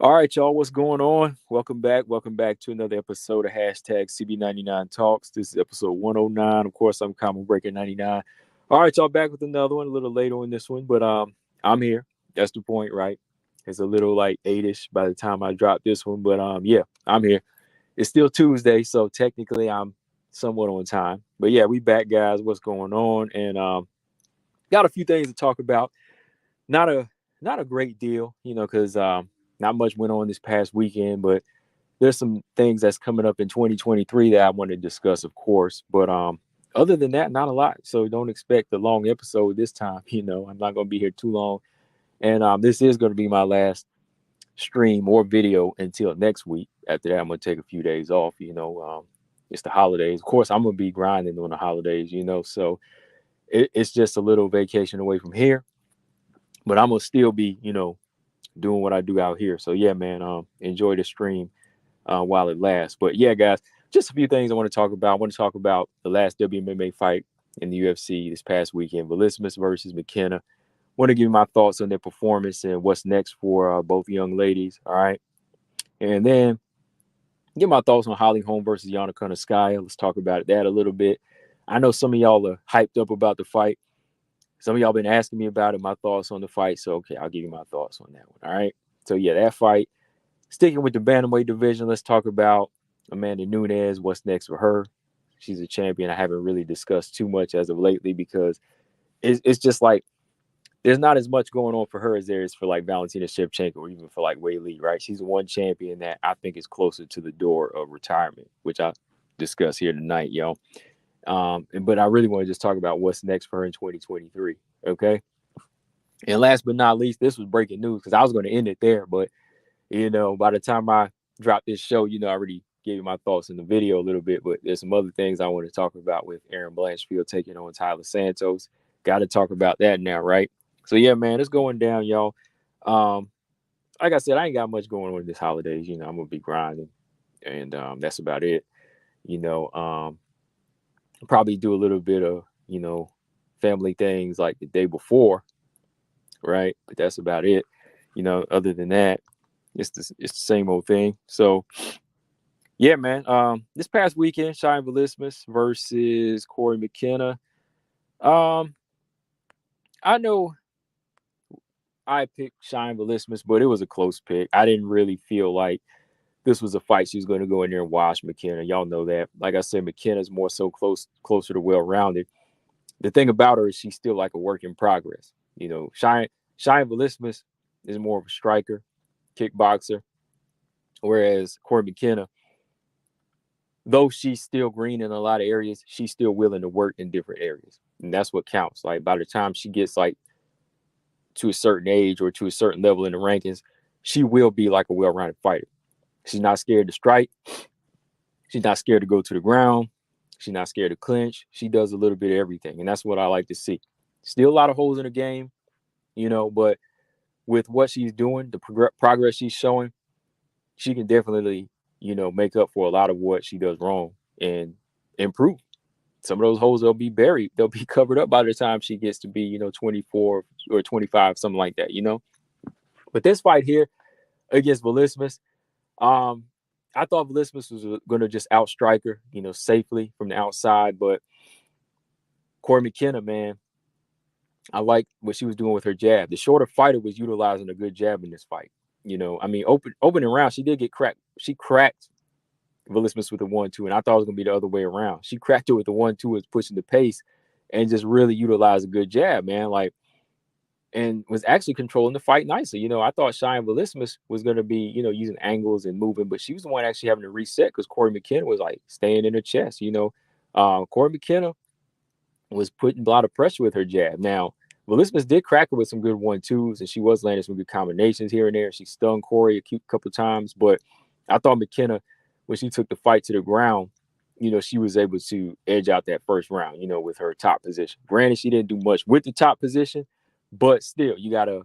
All right, y'all, what's going on? Welcome back. Welcome back to another episode of hashtag CB99 Talks. This is episode 109. Of course, I'm Common Breaker 99. All right, y'all, back with another one, a little later on this one, but I'm here. That's the point, right? It's a little like 8ish by the time I drop this one, but yeah, I'm here. It's still Tuesday, so technically I'm somewhat on time. But yeah, we back, guys. What's going on? And got a few things to talk about. Not a not a great deal, because not much went on this past weekend, but there's some things that's coming up in 2023 that I want to discuss, of course. But other than that, not a lot. So don't expect a long episode this time. I'm not going to be here too long, and this is going to be my last stream or video until next week. After that, I'm going to take a few days off. It's the holidays. Of course, I'm going to be grinding on the holidays. So it's just a little vacation away from here, but I'm gonna still be, doing what I do out here. So yeah, man, enjoy the stream while it lasts. But yeah, guys, just a few things I want to talk about. I want to talk about the last WMMA fight in the UFC this past weekend, Vlismas versus McKenna. Want to give you my thoughts on their performance and what's next for both young ladies. All right, and then get my thoughts on Holm versus Julianna Kunitskaya. Let's talk about that a little bit. I know some of y'all are hyped up about the fight. Some of y'all been asking me about it, my thoughts on the fight. So, okay, I'll give you my thoughts on that one. All right. So, yeah, that fight. Sticking with the bantamweight division, let's talk about Amanda Nunes. What's next for her? She's a champion. I haven't really discussed too much as of lately because it's just like there's not as much going on for her as there is for like Valentina Shevchenko or even for like Wei Lee, right? She's one champion that I think is closer to the door of retirement, which I discuss here tonight, yo. But I really want to just talk about what's next for her in 2023. Okay. And last but not least, this was breaking news because I was going to end it there. But, by the time I dropped this show, I already gave you my thoughts in the video a little bit. But there's some other things I want to talk about with Aaron Blanchfield taking on Tyler Santos. Got to talk about that now, right? So, yeah, man, it's going down, y'all. Like I said, I ain't got much going on this holidays. I'm going to be grinding. And that's about it. You know, um, Probably do a little bit of family things like the day before, right? But that's about it. Other than that, it's the same old thing. So yeah, man. This past weekend, Shine Vlismas versus Corey McKenna. Um, I know I picked Shine Vlismas, but it was a close pick. I didn't really feel like this was a fight she was going to go in there and wash McKenna. Y'all know that. Like I said, McKenna's more so closer to well rounded. The thing about her is she's still like a work in progress. Shine Vlismas is more of a striker, kickboxer, whereas Corey McKenna, though she's still green in a lot of areas, she's still willing to work in different areas, and that's what counts. Like by the time she gets like to a certain age or to a certain level in the rankings, she will be like a well-rounded fighter. She's not scared to strike. She's not scared to go to the ground. She's not scared to clinch. She does a little bit of everything, and that's what I like to see. Still a lot of holes in the game, but with what she's doing, the progress she's showing, she can definitely, make up for a lot of what she does wrong and improve. Some of those holes they'll be buried, they'll be covered up by the time she gets to be, 24 or 25, something like that. But this fight here against Vlismas, um, I thought Vlismas was going to just outstrike her, safely from the outside. But Corey McKenna, man, I like what she was doing with her jab. The shorter fighter was utilizing a good jab in this fight. Opening round, she did get cracked. She cracked Vlismas with the 1-2, and I thought it was going to be the other way around. She cracked her with the 1-2, was pushing the pace, and just really utilized a good jab, man. And was actually controlling the fight nicely. I thought Shine Vlismas was going to be, using angles and moving, but she was the one actually having to reset because Corey McKenna was like staying in her chest. Corey McKenna was putting a lot of pressure with her jab. Now, Vlismas did crack her with some good 1-2s, and she was landing some good combinations here and there. She stung Corey a couple times, but I thought McKenna, when she took the fight to the ground, she was able to edge out that first round, with her top position. Granted, she didn't do much with the top position, but still, you gotta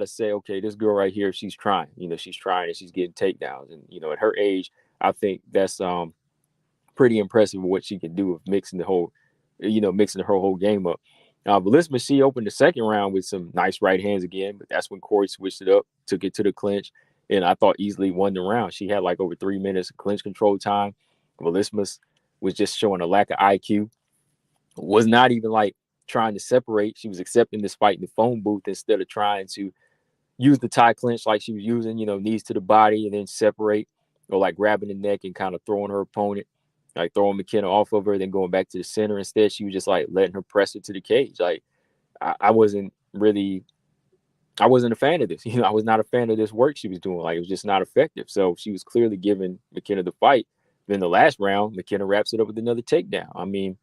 say, okay, this girl right here, she's trying. She's trying and she's getting takedowns. And at her age, I think that's pretty impressive what she can do of mixing her whole game up. Vlismas, she opened the second round with some nice right hands again, but that's when Corey switched it up, took it to the clinch, and I thought easily won the round. She had like over 3 minutes of clinch control time. Vlismas was just showing a lack of IQ. Was not even like trying to separate. She was accepting this fight in the phone booth instead of trying to use the tie clinch like she was using, knees to the body and then separate, or like grabbing the neck and kind of throwing her opponent, like throwing McKenna off of her, then going back to the center. Instead, she was just like letting her press her to the cage. Like I wasn't a fan of this. I was not a fan of this work she was doing. Like it was just not effective. So she was clearly giving McKenna the fight. Then the last round, McKenna wraps it up with another takedown. I mean,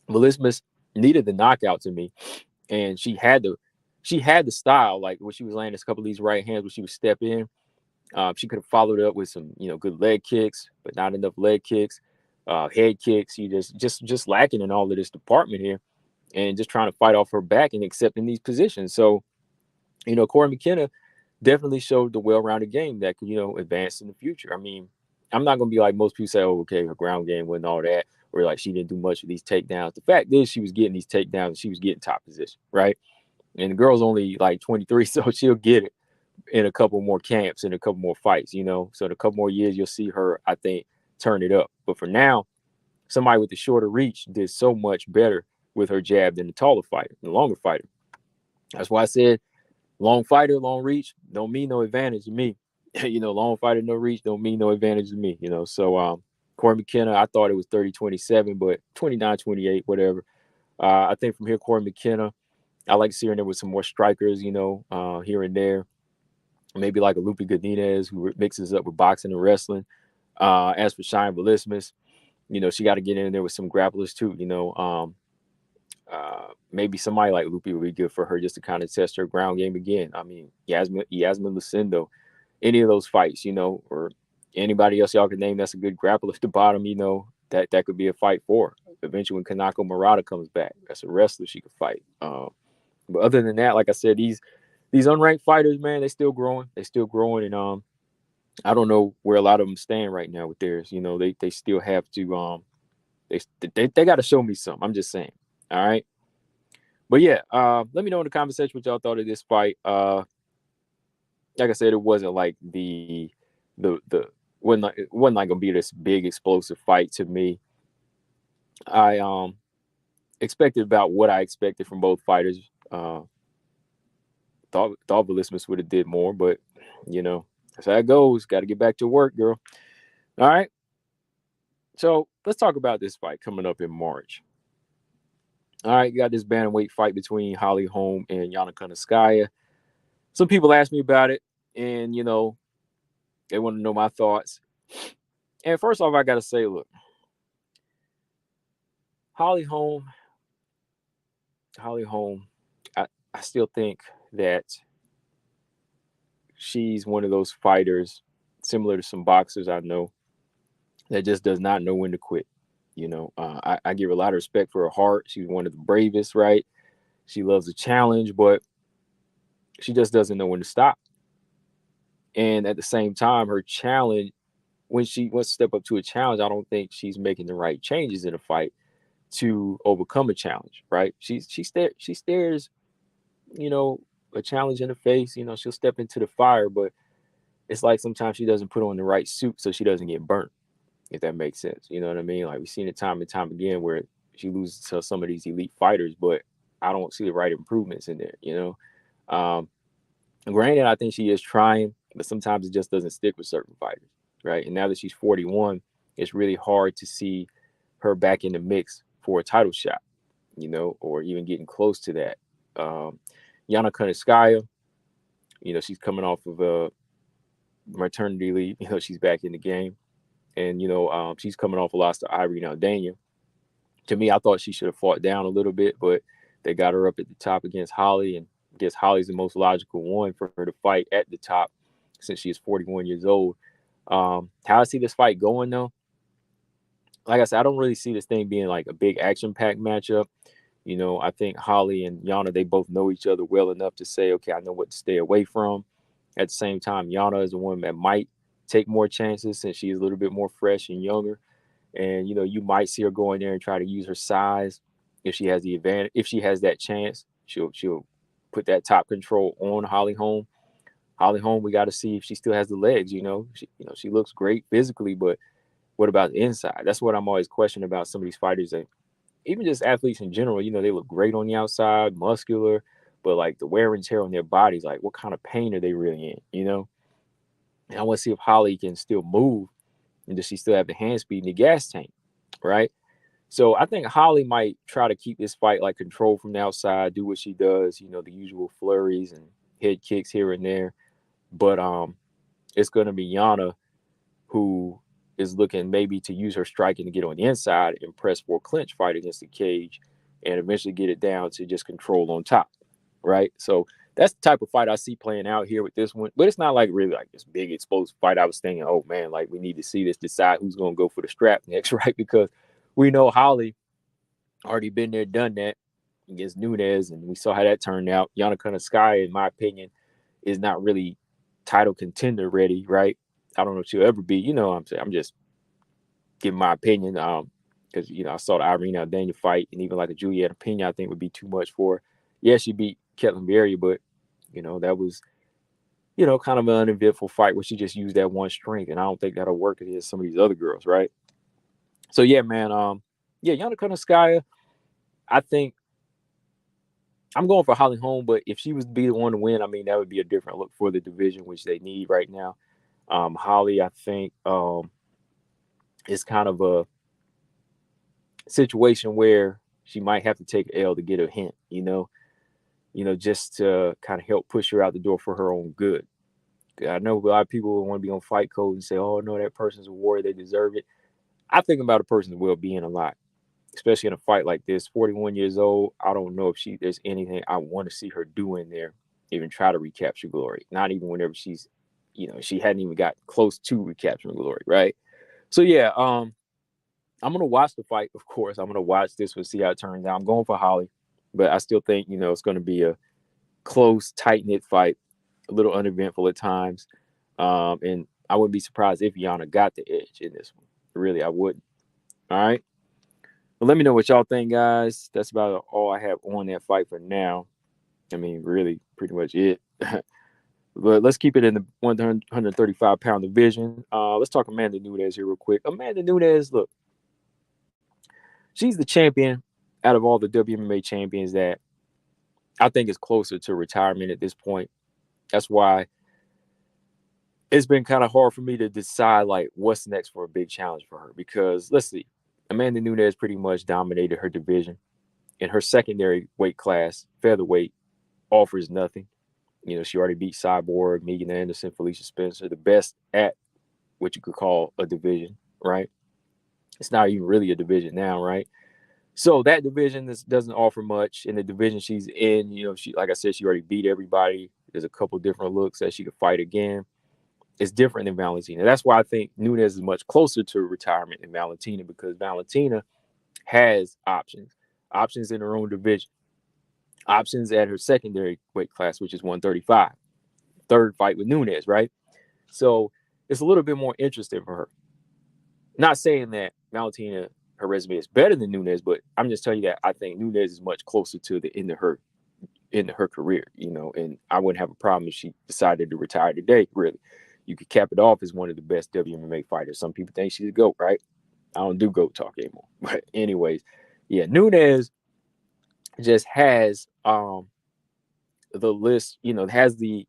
Vlismas needed the knockout to me, and she had the style. Like when she was landing a couple of these right hands, when she would step in, she could have followed up with some good leg kicks, but not enough leg kicks, head kicks. She just lacking in all of this department here, and just trying to fight off her back and accepting these positions. So, Corey McKenna definitely showed the well-rounded game that could advance in the future. I mean, I'm not going to be like most people say, oh, okay, her ground game wasn't all that, or like she didn't do much of these takedowns. The fact is she was getting these takedowns and she was getting top position, right? And the girl's only like 23, so she'll get it in a couple more camps and a couple more fights, So in a couple more years, you'll see her, I think, turn it up. But for now, somebody with the shorter reach did so much better with her jab than the taller fighter, the longer fighter. That's why I said long fighter, long reach don't mean no advantage to me. Long fighter, no reach don't mean no advantage to me, So Corey McKenna, I thought it was 30-27, but 29-28, whatever. I think from here, Corey McKenna, I like to see her in there with some more strikers, here and there. Maybe like a Lupe Godinez who mixes up with boxing and wrestling. As for Shine Vlismas, she got to get in there with some grapplers too, maybe somebody like Lupe would be good for her just to kind of test her ground game again. I mean, Yasmin Lucindo, any of those fights, or anybody else y'all can name that's a good grappler at the bottom, that could be a fight for her. Eventually when Kanako Murata comes back, that's a wrestler she could fight. But other than that, like I said, these unranked fighters, man, they're still growing. And I don't know where a lot of them stand right now with theirs. They still have to they got to show me something. I'm just saying. All right. But yeah, let me know in the comment section what y'all thought of this fight. Like I said, it wasn't like it wasn't like gonna be this big explosive fight to me. I expected about what I expected from both fighters. Thought Vlismas would have did more, but that's how it goes. Got to get back to work, girl. All right. So let's talk about this fight coming up in March. All right, you got this bantamweight fight between Holly Holm and Julianna Kunitskaya. Some people asked me about it, and they want to know my thoughts. And first off, I got to say, look, Holly Holm, I still think that she's one of those fighters, similar to some boxers I know, that just does not know when to quit. I give her a lot of respect for her heart. She's one of the bravest, right? She loves a challenge, but she just doesn't know when to stop. And at the same time, her challenge, when she wants to step up to a challenge, I don't think she's making the right changes in a fight to overcome a challenge, right? She stares, a challenge in the face. She'll step into the fire, but it's like sometimes she doesn't put on the right suit so she doesn't get burnt, if that makes sense. You know what I mean? Like we've seen it time and time again where she loses to some of these elite fighters, but I don't see the right improvements in there, Granted, I think she is trying, but sometimes it just doesn't stick with certain fighters, right? And now that she's 41, it's really hard to see her back in the mix for a title shot, or even getting close to that. Julianna Kunitskaya, she's coming off of a maternity leave. She's back in the game. And, she's coming off a loss to Irene Aldana. To me, I thought she should have fought down a little bit, but they got her up at the top against Holly. And I guess Holly's the most logical one for her to fight at the top since she is 41 years old. How I see this fight going, though, like I said, I don't really see this thing being like a big action-packed matchup. I think Holly and Yana, they both know each other well enough to say, okay, I know what to stay away from. At the same time, Yana is the one that might take more chances since she's a little bit more fresh and younger. And, you might see her go in there and try to use her size. If she has the advantage, if she has that chance, she'll put that top control on Holly Holm. Holly Holm, we got to see if she still has the legs. She looks great physically, but what about the inside? That's what I'm always questioning about some of these fighters, and even just athletes in general. They look great on the outside, muscular, but like the wear and tear on their bodies, like what kind of pain are they really in? And I want to see if Holly can still move, and does she still have the hand speed and the gas tank, right? So I think Holly might try to keep this fight like control from the outside, do what she does, the usual flurries and head kicks here and there. But it's going to be Yana who is looking maybe to use her striking to get on the inside and press for a clinch fight against the cage and eventually get it down to just control on top, right? So that's the type of fight I see playing out here with this one. But it's not like really like this big explosive fight. I was thinking, oh man, like we need to see this decide who's going to go for the strap next, right? Because we know Holly already been there, done that against Nunes, and we saw how that turned out. Julianna Kunitskaya, in my opinion, is not really title contender ready, right? I don't know if she'll ever be. You know what I'm saying? I'm just giving my opinion because, I saw the Irina Daniel fight, and even like a Julianna Pena, I think would be too much for her. Yeah, she beat Ketlin Berry, but, that was, kind of an uneventful fight where she just used that one strength, and I don't think that'll work against some of these other girls, right? So, yeah, man, Julianna Kunitskaya, I think I'm going for Holly Holm, but if she was to be the one to win, I mean, that would be a different look for the division, which they need right now. Holly, I think, is kind of a situation where she might have to take an L to get a hint, just to kind of help push her out the door for her own good. I know a lot of people want to be on Fight Code and say, oh, no, that person's a warrior, they deserve it. I think about a person's well-being a lot, especially in a fight like this. 41 years old, I don't know if there's anything I want to see her do in there, even try to recapture glory. Not even whenever she's, she hadn't even got close to recapturing glory, right? So, yeah, I'm going to watch the fight, of course. I'm going to watch this one, see how it turns out. I'm going for Holly, but I still think, it's going to be a close, tight-knit fight, a little uneventful at times. And I wouldn't be surprised if Yana got the edge in this one. Really, I wouldn't. All right? Well, let me know what y'all think, guys. That's about all I have on that fight for now. I mean, really, pretty much it. But let's keep it in the 135-pound division. Let's talk Amanda Nunes here real quick. Amanda Nunes, look, she's the champion out of all the WMMA champions that I think is closer to retirement at this point. That's why it's been kind of hard for me to decide, like, what's next for a big challenge for her. Because, let's see, Amanda Nunes pretty much dominated her division. In her secondary weight class, featherweight, offers nothing. She already beat Cyborg, Megan Anderson, Felicia Spencer, the best at what you could call a division, right? It's not even really a division now, right? So that division doesn't offer much. In the division she's in, she, like I said, she already beat everybody. There's a couple different looks that she could fight again. It's different than Valentina. That's why I think Nunes is much closer to retirement than Valentina, because Valentina has options in her own division, options at her secondary weight class, which is 135. Third fight with Nunes, right? So it's a little bit more interesting for her. Not saying that Valentina, her resume is better than Nunes, but I'm just telling you that I think Nunes is much closer to the end of her career, and I wouldn't have a problem if she decided to retire today, really. You could cap it off as one of the best WMMA fighters. Some people think she's a GOAT, right? I don't do GOAT talk anymore. But anyways, yeah, Nunes just has the list, has the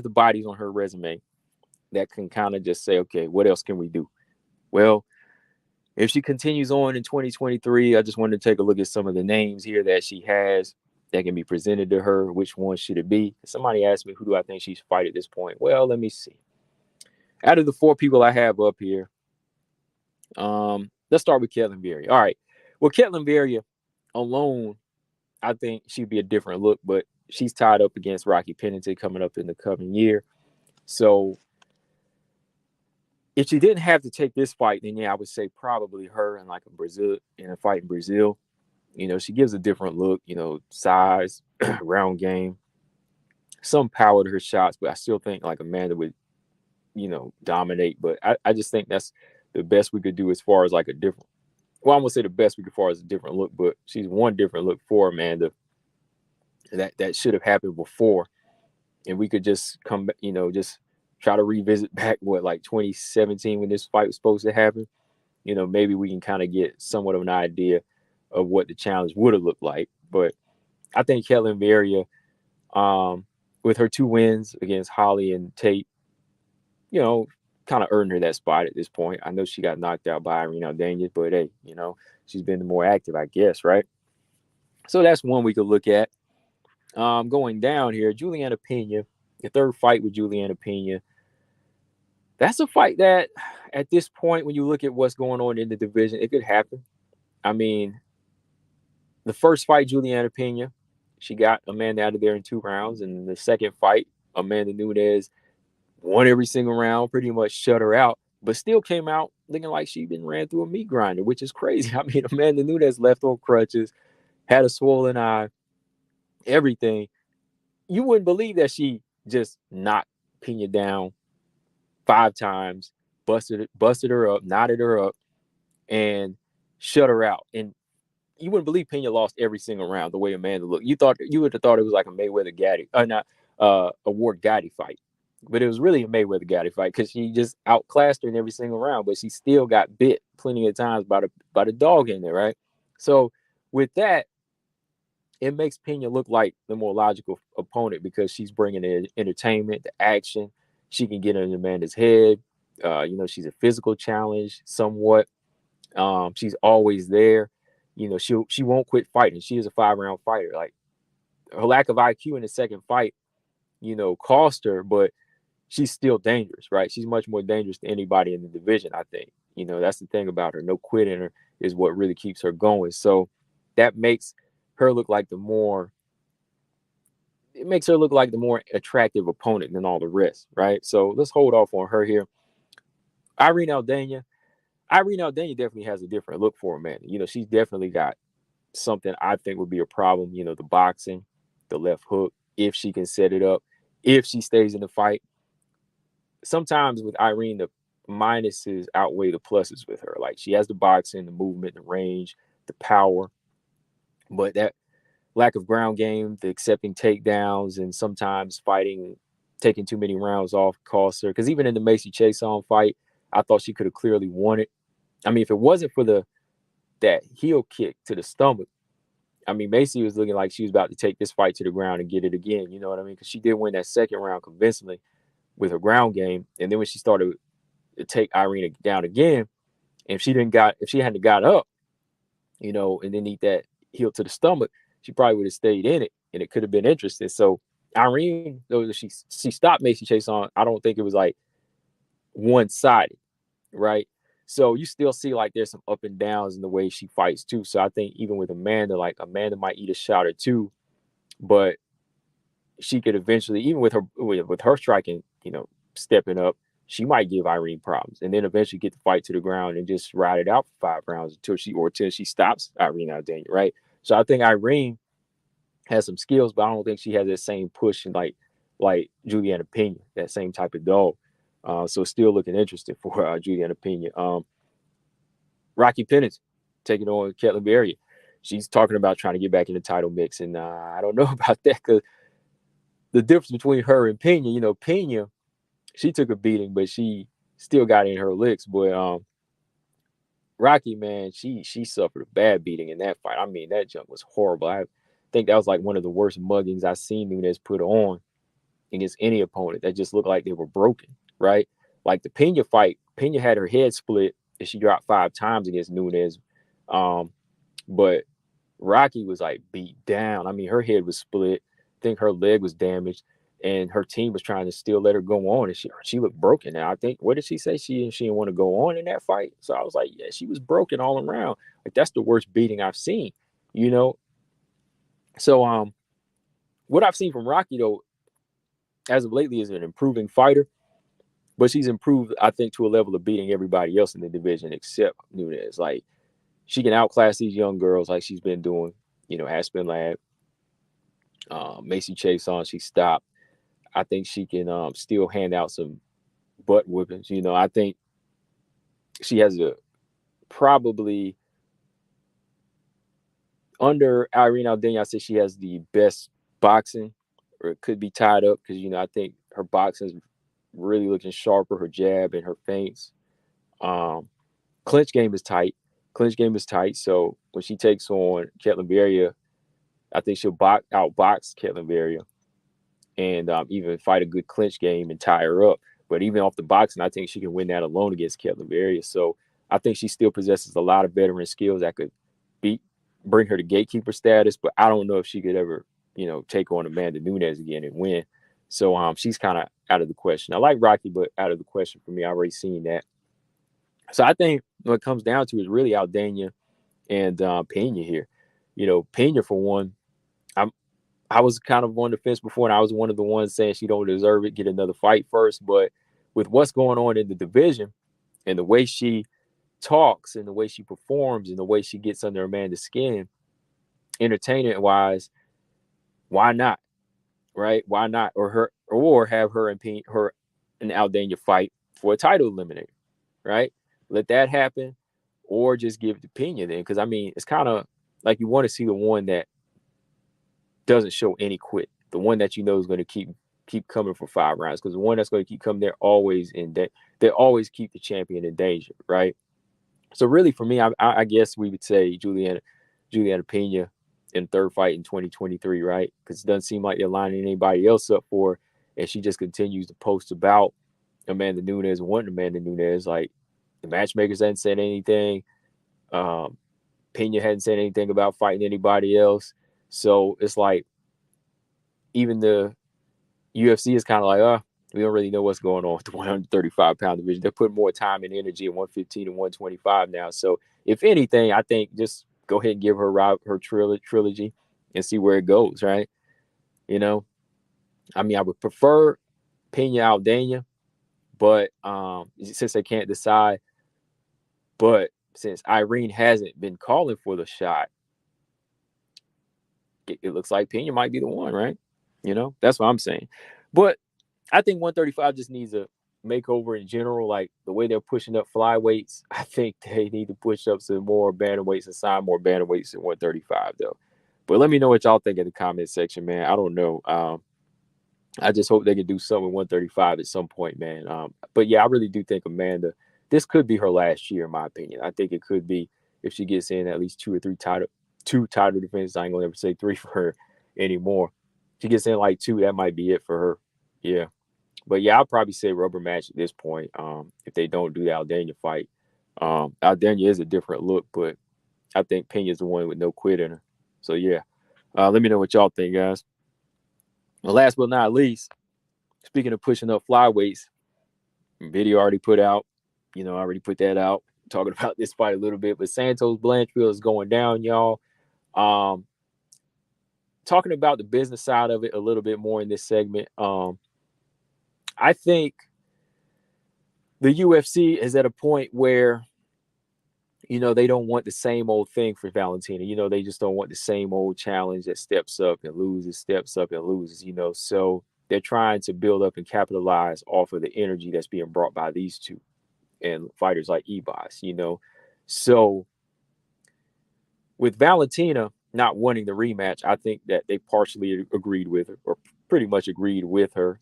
bodies on her resume that can kind of just say, okay, what else can we do? Well, if she continues on in 2023, I just wanted to take a look at some of the names here that she has that can be presented to her. Which one should it be? Somebody asked me, who do I think she should fight at this point? Well, let me see. Out of the 4 people I have up here, let's start with Ketlin Berry. All right. Well, Ketlin Berry alone, I think she'd be a different look, but she's tied up against Rocky Pennington coming up in the coming year. So if she didn't have to take this fight, then yeah, I would say probably her in a fight in Brazil. She gives a different look, size, round game, some power to her shots, but I still think like Amanda would, dominate. But I just think that's the best we could do as far as like a different, well, I'm gonna say the best we could as far as a different look, but she's one different look for Amanda that should have happened before. and we could just come back, just try to revisit back like 2017 when this fight was supposed to happen. Maybe we can kind of get somewhat of an idea of what the challenge would have looked like. But I think Ketlen Vieira, with her 2 wins against Holly and Tate, kind of earned her that spot at this point. I know she got knocked out by Irene Aldana, but hey, she's been the more active, I guess, right? So that's one we could look at. Going down here, Julianna Pena, the third fight with Julianna Pena. That's a fight that, at this point, when you look at what's going on in the division, it could happen. I mean, the first fight, Julianna Pena, she got Amanda out of there in 2 rounds. And the second fight, Amanda Nunes won every single round, pretty much shut her out, but still came out looking like she'd been ran through a meat grinder, which is crazy. I mean, Amanda Nunes left on crutches, had a swollen eye, everything. You wouldn't believe that she just knocked Pena down 5 times, busted her up, knotted her up, and shut her out. And you wouldn't believe Pena lost every single round the way Amanda looked. You would have thought it was like a Mayweather Gatti, a Ward Gatti fight, but it was really a Mayweather Gatti fight because she just outclassed her in every single round. But she still got bit plenty of times by the dog in there, right? So with that, it makes Pena look like the more logical opponent because she's bringing in entertainment, the action. She can get in Amanda's head. She's a physical challenge somewhat. She's always there. She won't quit fighting. She is a 5-round fighter. Like, her lack of IQ in the second fight, cost her, but she's still dangerous, right? She's much more dangerous than anybody in the division, I think. That's the thing about her. No quit in her is what really keeps her going. So that makes her look like the more attractive opponent than all the rest, right? So let's hold off on her here. Irene Aldana definitely has a different look for Amanda. She's definitely got something I think would be a problem. The boxing, the left hook, if she can set it up, if she stays in the fight. Sometimes with Irene, the minuses outweigh the pluses with her. Like, she has the boxing, the movement, the range, the power, but that lack of ground game, the accepting takedowns, and sometimes taking too many rounds off costs her. Because even in the Macy Chiasson fight, I thought she could have clearly won it. I mean, if it wasn't for that heel kick to the stomach, I mean, Macy was looking like she was about to take this fight to the ground and get it again. You know what I mean? Because she did win that second round convincingly with her ground game. And then when she started to take Irene down again, and if she hadn't got up, and then eat that heel to the stomach, she probably would have stayed in it, and it could have been interesting. So Irene, though she stopped Macy Chiasson, I don't think it was like one-sided, right? So you still see like there's some up and downs in the way she fights too. So I think even with Amanda, like, Amanda might eat a shot or two, but she could eventually, even with her striking, stepping up, she might give Irene problems, and then eventually get the fight to the ground and just ride it out for 5 rounds until she stops Irene Aldana, right? So I think Irene has some skills, but I don't think she has that same push and like Julianna Pena, that same type of dog. So it's still looking interesting for Julianna Pena. Rocky Pennant taking on Ketlen Vieira. She's talking about trying to get back in the title mix, and I don't know about that because the difference between her and Pena, Pena, she took a beating, but she still got in her licks. But Rocky, man, she suffered a bad beating in that fight. I mean, that jump was horrible. I think that was like one of the worst muggings I've seen Nunes put on against any opponent. That just looked like they were broken, right? Like the Pena fight, Pena had her head split and she dropped 5 times against Nunes. But Rocky was like beat down. I mean, her head was split. I think her leg was damaged, and her team was trying to still let her go on, and she looked broken. And I think, what did she say? She didn't want to go on in that fight. So I was like, yeah, she was broken all around. Like, that's the worst beating I've seen, So what I've seen from Rocky, though, as of lately, is an improving fighter, but she's improved, I think, to a level of beating everybody else in the division except Nunes. Like, she can outclass these young girls like she's been doing, Aspen Ladd, Macy Chiasson, she stopped. I think she can still hand out some butt whippings. I think she has probably under Irene Aldana, I say she has the best boxing or it could be tied up because, I think her boxing is really looking sharper, her jab and her feints. Clinch game is tight. So when she takes on Ketlin Vieira, I think she'll outbox Ketlin Vieira and even fight a good clinch game and tie her up. But even off the boxing, I think she can win that alone against Ketlin Vieira. So I think she still possesses a lot of veteran skills that could bring her to gatekeeper status. But I don't know if she could ever, take on Amanda Nunes again and win. So she's kind of out of the question. I like Rocky, but out of the question for me. I already seen that. So I think what it comes down to is really Aldana and Pena here. Pena for one, I was kind of on the fence before, and I was one of the ones saying she don't deserve it, get another fight first. But with what's going on in the division and the way she talks and the way she performs and the way she gets under Amanda's skin, entertainment-wise, why not? Right? Why not? Or have her and Aldana fight for a title eliminator, right? Let that happen, or just give it to Pena then. Because, it's kind of like you want to see the one that doesn't show any quit. The one that is going to keep coming for 5 rounds. Because the one that's going to keep coming, they're always they always keep the champion in danger, right? So really, for me, I guess we would say Julianna Pena in the third fight in 2023, right? Because it doesn't seem like they're lining anybody else up for her, and she just continues to post about Amanda Nunes and wanting Amanda Nunes. Like, the matchmakers hadn't said anything. Pena hadn't said anything about fighting anybody else. So it's like even the UFC is kind of like, we don't really know what's going on with the 135-pound division. They're putting more time and energy at 115 and 125 now. So if anything, I think just go ahead and give her trilogy and see where it goes, right? I would prefer Pena Aldana, but since they can't decide, but since Irene hasn't been calling for the shot, it looks like Pena might be the one, right? That's what I'm saying. But I think 135 just needs a makeover in general. Like the way they're pushing up flyweights, I think they need to push up some more bantamweights and sign more bantamweights at 135, though. But let me know what y'all think in the comment section, man. I don't know. I just hope they can do something with 135 at some point, man. But yeah, I really do think Amanda, this could be her last year, in my opinion. I think it could be if she gets in at least 2 or 3 two title defenses. I ain't gonna ever say 3 for her anymore. If she gets in like 2, that might be it for her. Yeah. But yeah, I'll probably say rubber match at this point. If they don't do the Aldana fight. Aldana is a different look, but I think Pena's the one with no quit in her. So yeah. Let me know what y'all think, guys. Well, last but not least, speaking of pushing up flyweights, video already put out. I already put that out, talking about this fight a little bit. But Santos Blanchfield is going down, y'all. Talking about the business side of it a little bit more in this segment. I think the UFC is at a point where, they don't want the same old thing for Valentina. They just don't want the same old challenge that steps up and loses. So they're trying to build up and capitalize off of the energy that's being brought by these two and fighters like Ebas, So with Valentina not wanting the rematch, I think that they partially agreed with her, or pretty much agreed with her,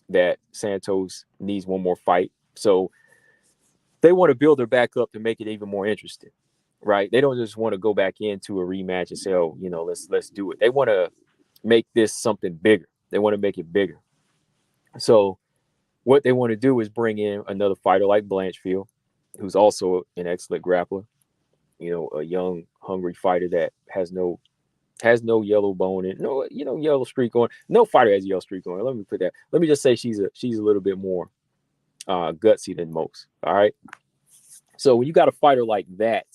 that Santos needs one more fight. So they want to build her back up to make it even more interesting, right? They don't just want to go back into a rematch and say, let's do it. They want to make this something bigger. They want to make it bigger. So what they want to do is bring in another fighter like Blanchfield, who's also an excellent grappler, a young, hungry fighter that has no yellow bone and yellow streak on. No fighter has a yellow streak on. Let me just say she's a little bit more gutsy than most. All right. So when you got a fighter like that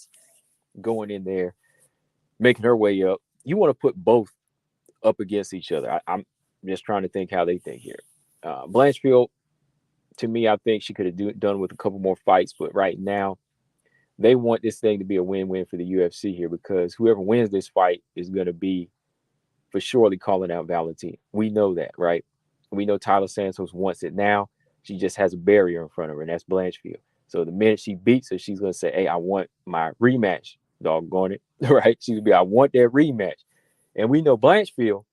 going in there, making her way up, you want to put both up against each other. I'm just trying to think how they think here. Blanchfield, to me, I think she could have done with a couple more fights, but right now they want this thing to be a win-win for the UFC here, because whoever wins this fight is going to be for surely calling out Valentina. We know that, right? We know Tyler Santos wants it now. She just has a barrier in front of her, and that's Blanchfield. So the minute she beats her, she's going to say, hey, I want my rematch, doggone it, right? She's going to be, I want that rematch. And we know Blanchfield,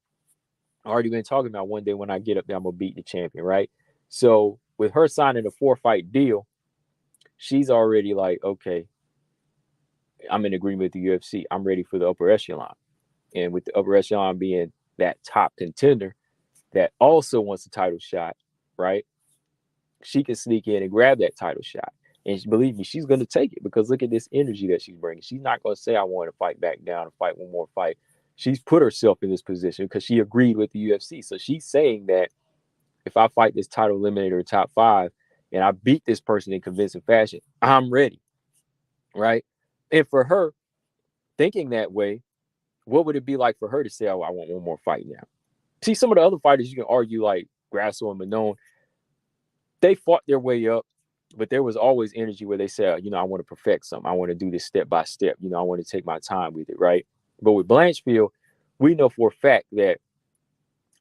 already been talking about one day when I get up there, I'm gonna beat the champion, right? So with her signing a 4-fight deal, she's already like, okay, I'm in agreement with the UFC. I'm ready for the upper echelon. And with the upper echelon being that top contender that also wants a title shot, right? She can sneak in and grab that title shot. And believe me, she's going to take it because look at this energy that she's bringing. She's not going to say, I want to fight back down and fight one more fight. She's put herself in this position because she agreed with the UFC. So she's saying that if I fight this title eliminator top 5 and I beat this person in convincing fashion, I'm ready, right? And for her, thinking that way, what would it be like for her to say, oh, I want one more fight now? See, some of the other fighters you can argue, like Grasso and Manon, they fought their way up, but there was always energy where they said, I want to perfect something. I want to do this step by step. I want to take my time with it, right? But with Blanchfield, we know for a fact that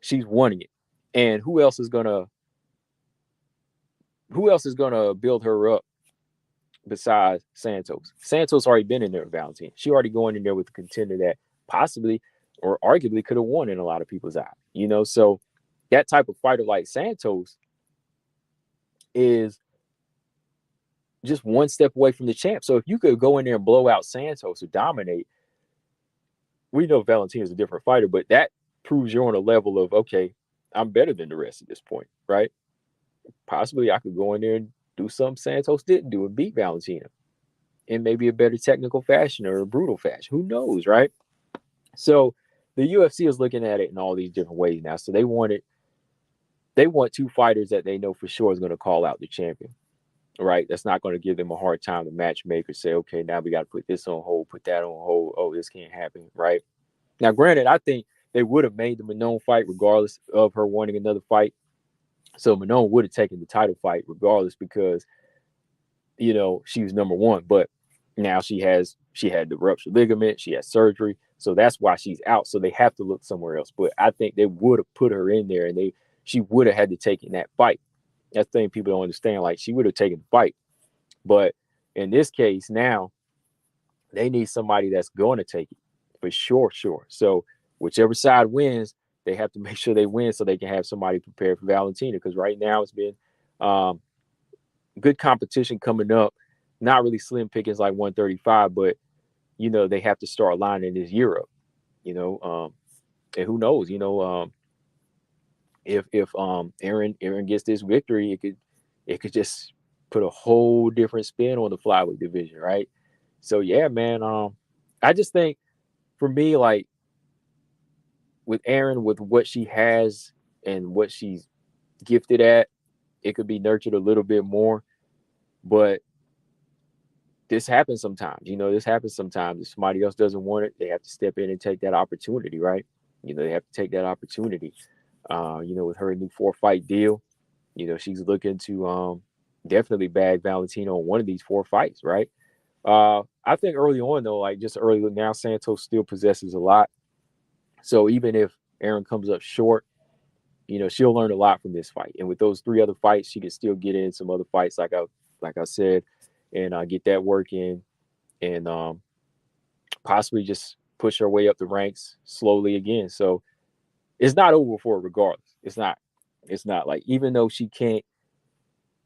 she's wanting it. And who else is gonna build her up besides Santos? Santos already been in there with Valentina. She already going in there with a contender that possibly or arguably could have won in a lot of people's eyes. So that type of fighter like Santos is just one step away from the champ. So if you could go in there and blow out Santos or dominate, we know Valentina's a different fighter, but that proves you're on a level of, okay, I'm better than the rest at this point, right? Possibly I could go in there and do something Santos didn't do and beat Valentina in maybe a better technical fashion or a brutal fashion. Who knows, right? So the UFC is looking at it in all these different ways now. So they want 2 fighters that they know for sure is going to call out the champion, right? That's not going to give them a hard time to matchmake or say, okay, now we got to put this on hold, put that on hold. Oh, this can't happen, right? Now, granted, I think they would have made the Manon fight regardless of her wanting another fight. So Manon would have taken the title fight regardless because, she was number 1. But now she had the ruptured ligament. She had surgery. So that's why she's out. So they have to look somewhere else. But I think they would have put her in there and she would have had to take in that fight. That's the thing people don't understand. Like, she would have taken the fight. But in this case, now they need somebody that's going to take it for sure. So whichever side wins, they have to make sure they win so they can have somebody prepared for Valentina. Because right now it's been good competition coming up. Not really slim pickings like 135, but they have to start lining this year up. And who knows? If Aaron gets this victory, it could just put a whole different spin on the flyweight division, right? So yeah, man. I just think for me, like with Aaron, with what she has and what she's gifted at, it could be nurtured a little bit more. But this happens sometimes. This happens sometimes. If somebody else doesn't want it, they have to step in and take that opportunity, right? They have to take that opportunity. With her new 4-fight deal, she's looking to definitely bag Valentina on one of these 4 fights, right? I think early on, though, like just early now, Santos still possesses a lot. So even if Aaron comes up short, she'll learn a lot from this fight. And with those 3 other fights, she can still get in some other fights, like I said, and get that work in and possibly just push her way up the ranks slowly again. So it's not over for her regardless. It's not. It's not like, even though she can't,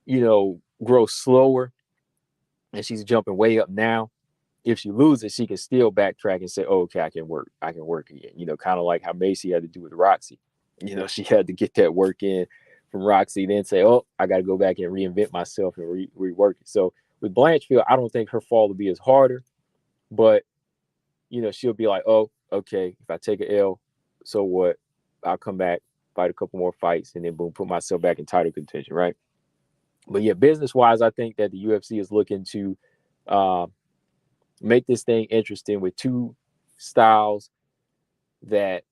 grow slower and she's jumping way up now, if she loses, she can still backtrack and say, oh, okay, I can work again. Kind of like how Macy had to do with Roxy. She had to get that work in from Roxy, then say, oh, I got to go back and reinvent myself and rework it. So with Blanchfield, I don't think her fall will be as harder, but, she'll be like, oh, okay, if I take an L, so what? I'll come back, fight a couple more fights, and then boom, put myself back in title contention, right? But yeah, business-wise, I think that the UFC is looking to make this thing interesting with 2 styles that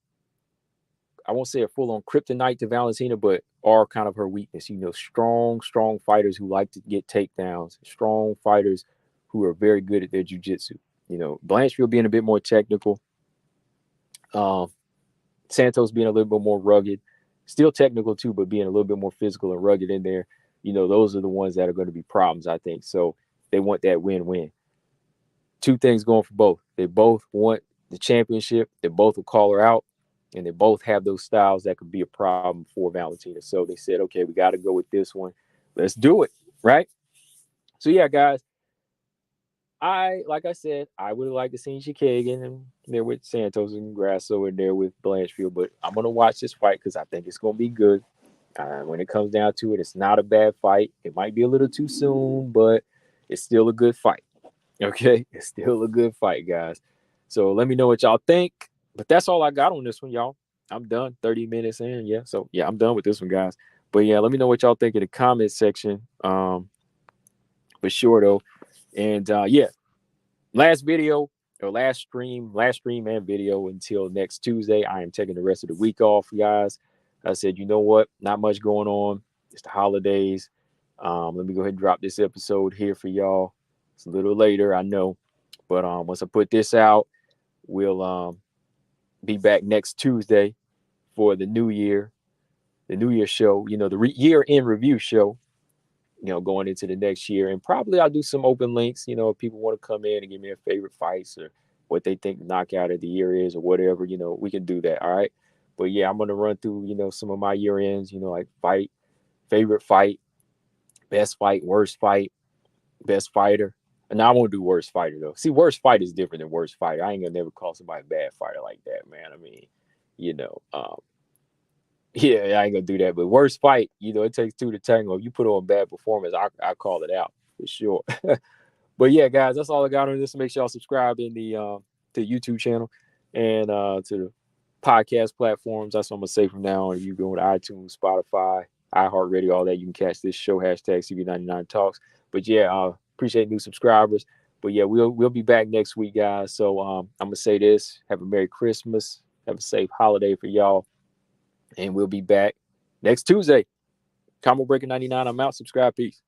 I won't say are full on kryptonite to Valentina, but are kind of her weakness. Strong fighters who like to get takedowns, strong fighters who are very good at their jiu-jitsu. Blanchfield being a bit more technical, Santos being a little bit more rugged, still technical too, but being a little bit more physical and rugged in there. Those are the ones that are going to be problems, I think. So they want that win-win. 2 things going for both. They both want the championship. They both will call her out. and they both have those styles that could be a problem for Valentina. So they said, okay, we got to go with this one. Let's do it, right? So yeah, guys, like I said, I would have liked to see Chikagan and there with Santos and Grasso in there with Blanchfield, but I'm gonna watch this fight because I think it's gonna be good. When it comes down to it, it's not a bad fight. It might be a little too soon, but it's still a good fight. Okay, it's still a good fight, guys. So let me know what y'all think. But that's all I got on this one, y'all. I'm done. 30 minutes in, yeah. So yeah, I'm done with this one, guys. But yeah, let me know what y'all think in the comment section. For sure though. And yeah, last video or last stream and video until next Tuesday. I am taking the rest of the week off, guys. I said, you know what? Not much going on. It's the holidays. Let me go ahead and drop this episode here for y'all. It's a little later, I know, but once I put this out, we'll be back next Tuesday for the New Year show. You know, the year in review show. You know, going into the next year, and probably I'll do some open links. You know, if people want to come in and give me their favorite fights or what they think the knockout of the year is or whatever, you know, we can do that. All right. But yeah, I'm gonna run through, you know, some of my year ends, you know, like favorite fight, best fight, worst fight, best fighter. And I won't do worst fighter though. See, worst fight is different than worst fighter. I ain't gonna never call somebody a bad fighter like that, man. I mean, you know, yeah, I ain't gonna do that. But worst fight, you know, it takes two to tango. If you put on bad performance, I call it out for sure. But yeah, guys, that's all I got on this. Make sure y'all subscribe in the to the YouTube channel and to the podcast platforms. That's what I'm gonna say from now on. You go to iTunes, Spotify, iHeartRadio, all that. You can catch this show hashtag CB99 Talks. But yeah, appreciate new subscribers. But yeah, we'll be back next week, guys. So I'm gonna say this: have a Merry Christmas, have a safe holiday for y'all, and we'll be back next Tuesday. Combo Breaker 99. I'm out. Subscribe. Peace.